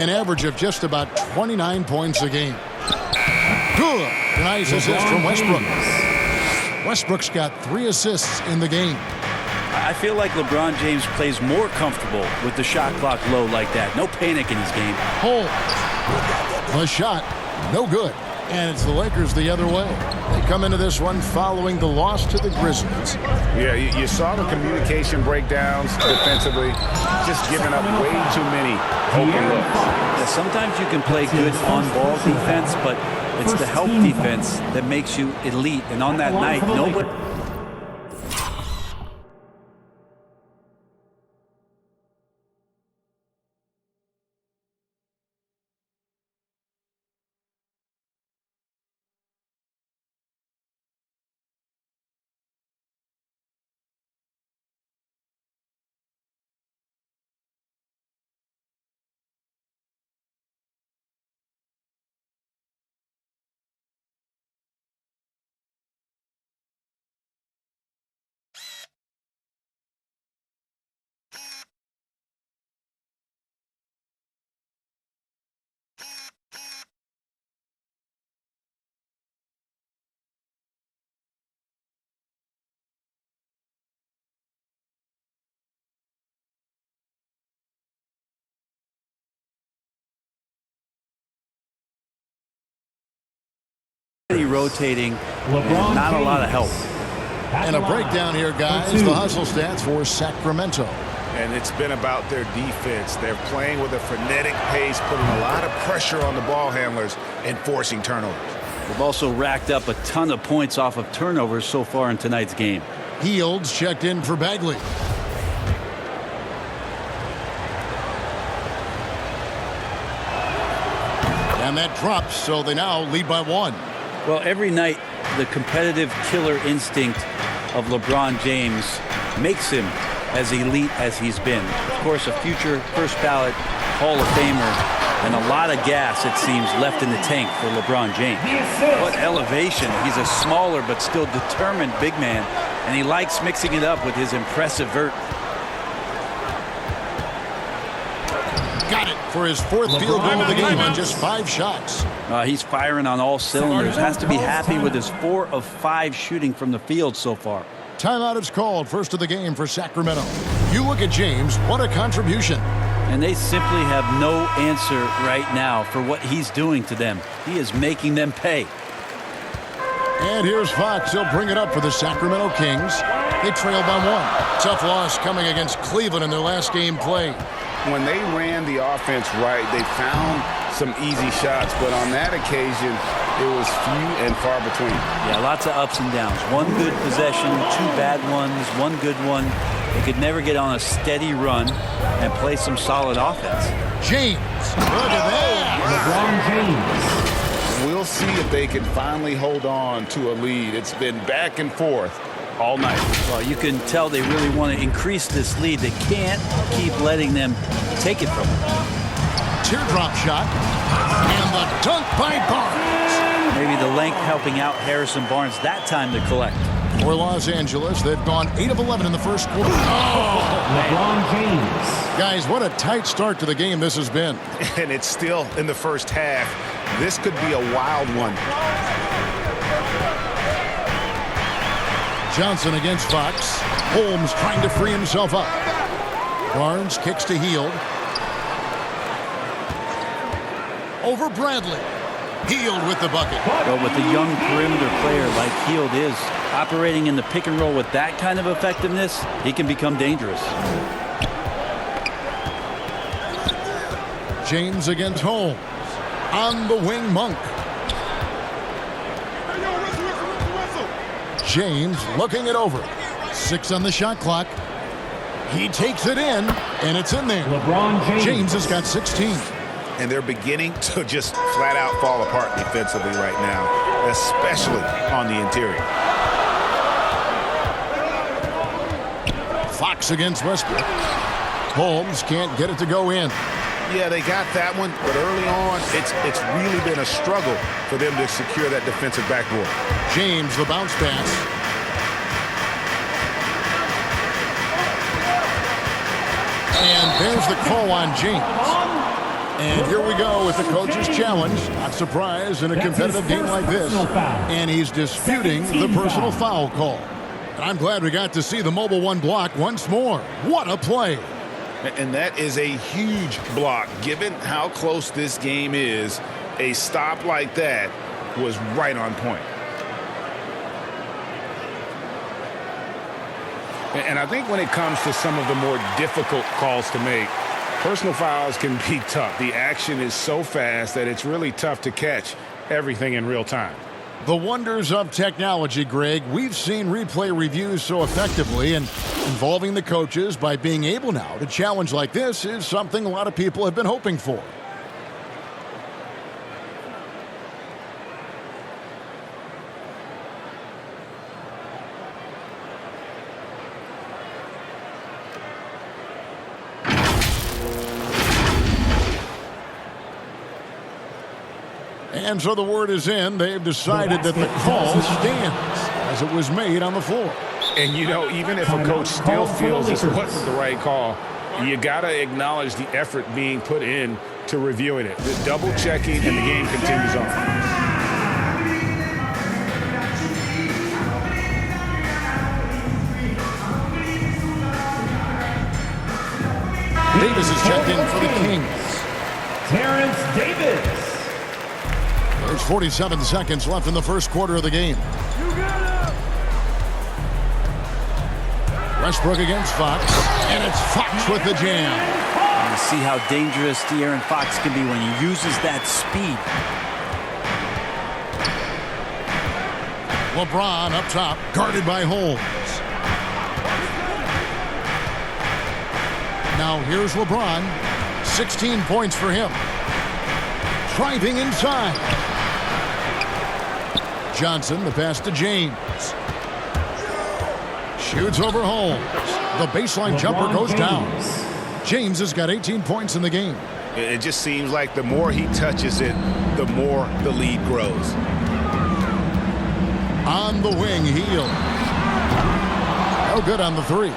An average of just about 29 points a game. Good. Nice assist from Westbrook. Westbrook's got 3 assists in the game. I feel like LeBron James plays more comfortable with the shot clock low like that. No panic in his game. Holmes. The shot, no good. And it's the Lakers the other way. They come into this one following the loss to the Grizzlies. Yeah, you saw the communication breakdowns defensively. Just giving up way too many open looks. Yeah, sometimes you can play good on-ball defense, but it's the help defense that makes you elite. And on that night, nobody... rotating, not a lot of help. And a breakdown here, guys. The hustle stats for Sacramento. And it's been about their defense. They're playing with a frenetic pace, putting a lot of pressure on the ball handlers and forcing turnovers. They've also racked up a ton of points off of turnovers so far in tonight's game. Fields checked in for Bagley. And that drops, so they now lead by 1. Well, every night, the competitive killer instinct of LeBron James makes him as elite as he's been. Of course, a future first ballot Hall of Famer and a lot of gas, it seems, left in the tank for LeBron James. What elevation. He's a smaller but still determined big man, and he likes mixing it up with his impressive vert. Got it for his 4th field goal of the game on just 5 shots. He's firing on all cylinders. Has to be happy with his 4 of 5 shooting from the field so far. Timeout is called. First of the game for Sacramento. You look at James, what a contribution. And they simply have no answer right now for what he's doing to them. He is making them pay. And here's Fox. He'll bring it up for the Sacramento Kings. They trail by 1. Tough loss coming against Cleveland in their last game played. When they ran the offense right, they found some easy shots, but on that occasion, it was few and far between. Yeah, lots of ups and downs. One good possession, 2 bad ones, 1 good one. They could never get on a steady run and play some solid offense. James, look at that. LeBron James. We'll see if they can finally hold on to a lead. It's been back and forth all night. Well, you can tell they really want to increase this lead. They can't keep letting them take it from them. Teardrop shot. And the dunk by Barnes. Maybe the length helping out Harrison Barnes that time to collect. For Los Angeles, they've gone 8 of 11 in the first quarter. LeBron James. Guys, what a tight start to the game this has been. And it's still in the first half. This could be a wild one. Johnson against Fox. Holmes trying to free himself up. Barnes kicks to Hield. Over Bradley. Hield with the bucket. Well, with a young perimeter player like Hield is, operating in the pick and roll with that kind of effectiveness, he can become dangerous. James against Holmes. On the wing, Monk. James looking it over. 6 on the shot clock. He takes it in, and it's in there. LeBron James. James has got 16. And they're beginning to just flat out fall apart defensively right now, especially on the interior. Fox against Westbrook. Holmes can't get it to go in. Yeah, they got that one, but early on, it's really been a struggle for them to secure that defensive backboard. James, the bounce pass. And there's the call on James. And here we go with the coach's challenge. Not surprised in a competitive game like this. And he's disputing the personal foul call. And I'm glad we got to see the Mobile One block once more. What a play. And that is a huge block. Given how close this game is, a stop like that was right on point. And I think when it comes to some of the more difficult calls to make, personal fouls can be tough. The action is so fast that it's really tough to catch everything in real time. The wonders of technology, Greg. We've seen replay reviews so effectively, and involving the coaches by being able now to challenge like this is something a lot of people have been hoping for. And so the word is in. They've decided that the call stands as it was made on the floor. And, you know, even if a coach still feels this wasn't the right call, you got to acknowledge the effort being put in to reviewing it. The double checking, and the game continues on. Davis is checked in for the Kings. Terrence Davis. There's 47 seconds left in the first quarter of the game. Westbrook against Fox, and it's Fox with the jam. You see how dangerous De'Aaron Fox can be when he uses that speed. LeBron up top, guarded by Holmes. Now here's LeBron. 16 points for him. Driving inside. Johnson, the pass to James. Shoots over Holmes. The baseline jumper goes down. James has got 18 points in the game. It just seems like the more he touches it, the more the lead grows. On the wing, Heel. No good on the three.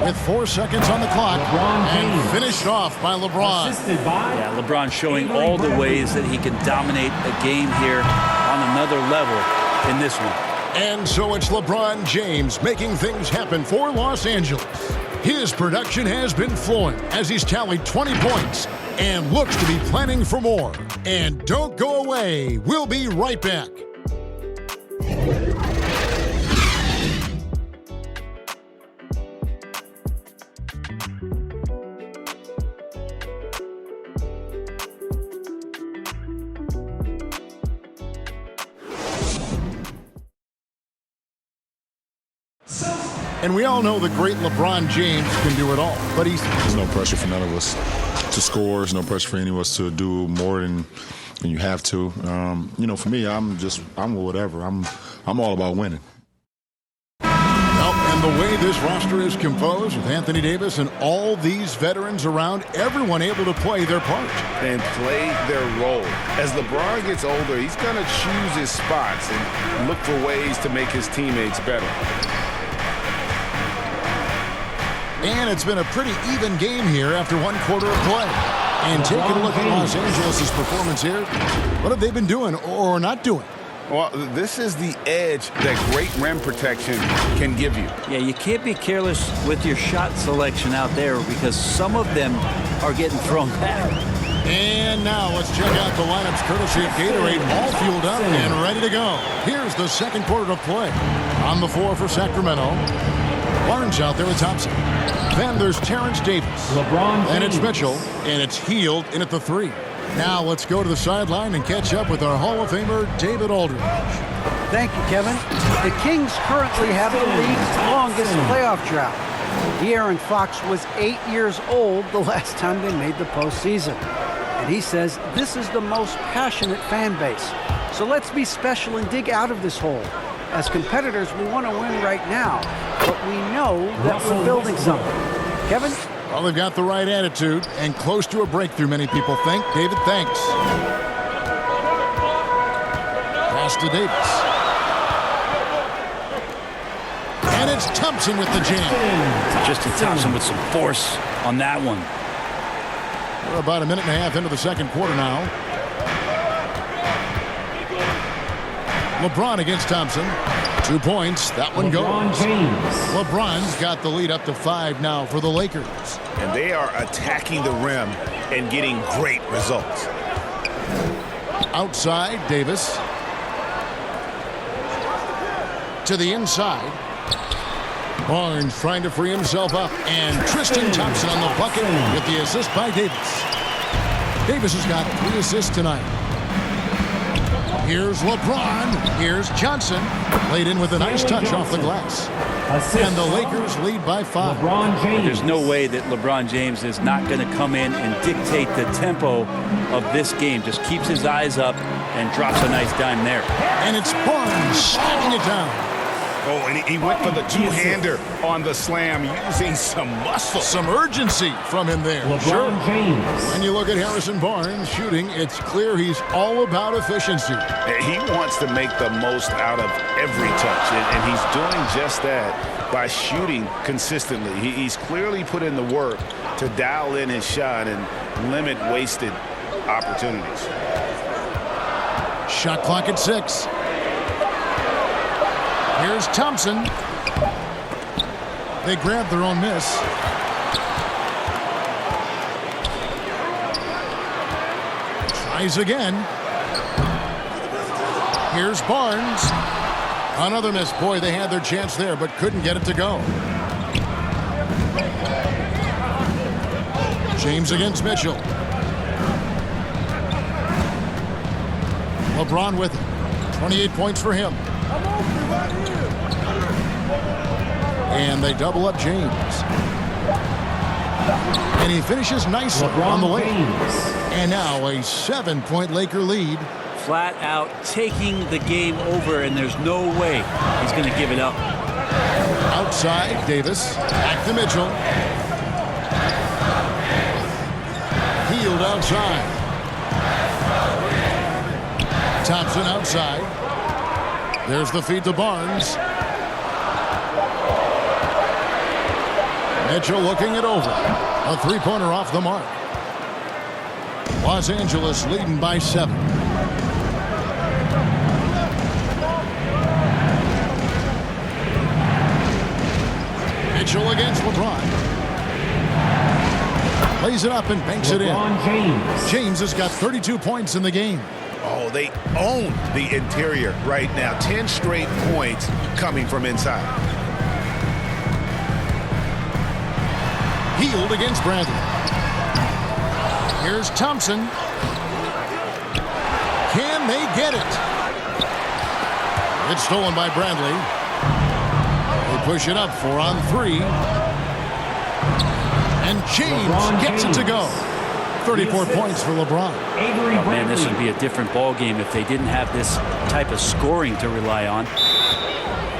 With 4 seconds on the clock, and finished off by LeBron. Yeah, LeBron showing all the ways that he can dominate a game here on another level in this one. And so it's LeBron James making things happen for Los Angeles. His production has been flowing as he's tallied 20 points and looks to be planning for more. And don't go away. We'll be right back. And we all know the great LeBron James can do it all, but there's no pressure for none of us to score. There's no pressure for any of us to do more than you have to. You know, for me, I'm whatever. I'm all about winning. Well, and the way this roster is composed with Anthony Davis and all these veterans around, everyone able to play their part. And play their role. As LeBron gets older, he's going to choose his spots and look for ways to make his teammates better. And it's been a pretty even game here after one quarter of play. And taking a look at Los Angeles' performance here, what have they been doing or not doing? Well, this is the edge that great rim protection can give you. Yeah, you can't be careless with your shot selection out there because some of them are getting thrown back. And now let's check out the lineups courtesy of Gatorade, all fueled up and ready to go. Here's the second quarter of play. On the floor for Sacramento, Barnes out there with Thompson. Then there's Terrence Davis. LeBron and it's James. Mitchell, and it's Hield in at the three. Now let's go to the sideline and catch up with our Hall of Famer, David Aldridge. Thank you, Kevin. The Kings currently have the league's longest playoff drought. De'Aaron Fox was 8 years old the last time they made the postseason. And he says this is the most passionate fan base. So let's be special and dig out of this hole. As competitors, we want to win right now, but we know that we're building something. Kevin? Well, they've got the right attitude and close to a breakthrough, many people think. David, thanks. Pass to Davis. And it's Thompson with the jam. Justin Thompson with some force on that one. We're about a minute and a half into the second quarter now. LeBron against Thompson. 2 points. That one goes. LeBron's got the lead up to 5 now for the Lakers. And they are attacking the rim and getting great results. Outside, Davis. To the inside. Barnes trying to free himself up. And Tristan Thompson on the bucket with the assist by Davis. Davis has got 3 assists tonight. Here's LeBron. Here's Johnson. Laid in with a nice touch off the glass. And the Lakers lead by 5. There's no way that LeBron James is not going to come in and dictate the tempo of this game. Just keeps his eyes up and drops a nice dime there. And it's Barnes sliding it down. Oh, and he went for the two-hander on the slam, using some muscle. Some urgency from him there. LeBron James. When you look at Harrison Barnes shooting, it's clear he's all about efficiency. He wants to make the most out of every touch, and he's doing just that by shooting consistently. He's clearly put in the work to dial in his shot and limit wasted opportunities. Shot clock at 6. Here's Thompson. They grab their own miss. Tries again. Here's Barnes. Another miss. Boy, they had their chance there, but couldn't get it to go. James against Mitchell. LeBron with it. 28 points for him. And they double up James. And he finishes nicely on the lane. And now a 7-point Laker lead. Flat out taking the game over, and there's no way he's going to give it up. Outside, Davis. Back to Mitchell. Healed outside. Thompson outside. There's the feed to Barnes. Mitchell looking it over. A 3-pointer off the mark. Los Angeles leading by 7. Mitchell against LeBron. Plays it up and banks it in. James has got 32 points in the game. Oh, they own the interior right now. 10 straight points coming from inside. Healed against Bradley. Here's Thompson. Can they get it? It's stolen by Bradley. They push it up 4 on 3. And James gets it to go. 34 points for LeBron. Oh, man, this would be a different ball game if they didn't have this type of scoring to rely on.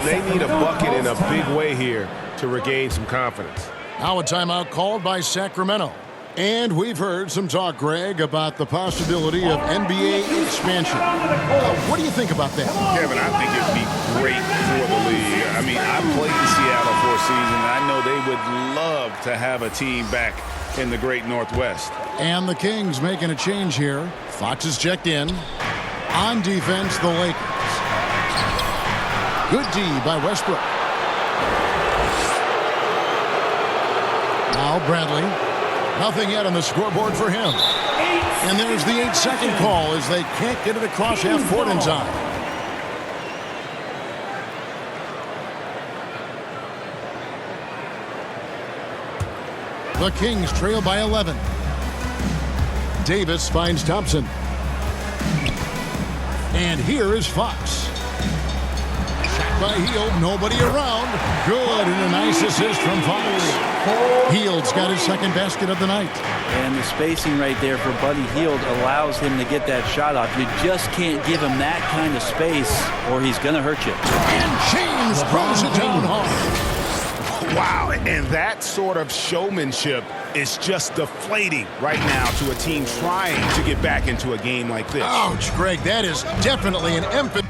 They need a bucket in a big way here to regain some confidence. Now a timeout called by Sacramento. And we've heard some talk, Greg, about the possibility of NBA expansion. What do you think about that? Kevin, I think it would be great for the league. I mean, I played in Seattle for a season, and I know they would love to have a team back in the great Northwest. And the Kings making a change here. Fox is checked in. On defense, the Lakers. Good D by Westbrook. Now Bradley. Nothing yet on the scoreboard for him. And there's the 8-second call as they can't get it across half court in time. The Kings trail by 11. Davis finds Thompson. And here is Fox. Shot by Hield, nobody around. Good, and a nice assist from Fox. Hield's got his second basket of the night. And the spacing right there for Buddy Hield allows him to get that shot off. You just can't give him that kind of space or he's going to hurt you. And James throws it down hard. Wow, and that sort of showmanship is just deflating right now to a team trying to get back into a game like this. Ouch, Greg, that is definitely an emphasis.